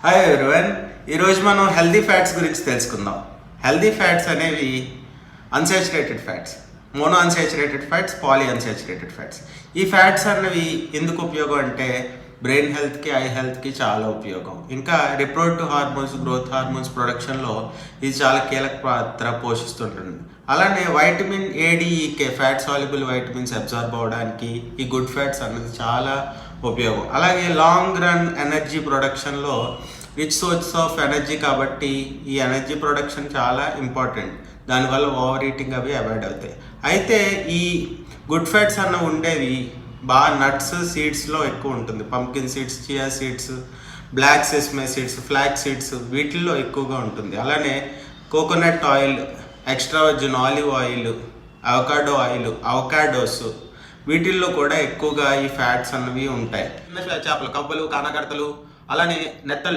Hi everyone, ఈరోజు మనం healthy fats గురించి తెలుసుకుందాం. హెల్దీ ఫ్యాట్స్ అనేవి unsaturated fats, mono unsaturated fats, poly unsaturated fats. ఈ ఫ్యాట్స్ అనేవి ఎందుకు ఉపయోగం అంటే బ్రెయిన్ హెల్త్కి, ఐ హెల్త్కి చాలా ఉపయోగం. ఇంకా రిప్రొడక్టివ్ హార్మోన్స్, గ్రోత్ హార్మోన్స్ ప్రొడక్షన్లో ఇది చాలా కీలక పాత్ర పోషిస్తుంటుంది. అలానే vitamin A D E K, fat soluble vitamins absorb అవ్వడానికి ఈ గుడ్ ఫ్యాట్స్ అన్నది చాలా ఉపయోగం. అలాగే లాంగ్ రన్ ఎనర్జీ ప్రొడక్షన్లో రిచ్ సోర్స్ ఆఫ్ ఎనర్జీ కాబట్టి ఈ ఎనర్జీ ప్రొడక్షన్ చాలా ఇంపార్టెంట్. దానివల్ల ఓవర్ ఈటింగ్ అవి అవాయిడ్ అవుతాయి. అయితే ఈ గుడ్ ఫ్యాట్స్ అన్న ఉండేవి బాగా నట్స్, సీడ్స్లో ఎక్కువ ఉంటుంది. Pumpkin seeds, chia seeds, black sesame seeds, flax seeds వీటిల్లో ఎక్కువగా ఉంటుంది. అలానే coconut oil, extra virgin olive oil, avocado oil, avocados వీటిల్లో కూడా ఎక్కువగా ఈ ఫ్యాట్స్ అన్నవి ఉంటాయి. చిన్న చేపలు, కప్పలు, కానకడతలు, అలానే నెత్తళ్ళు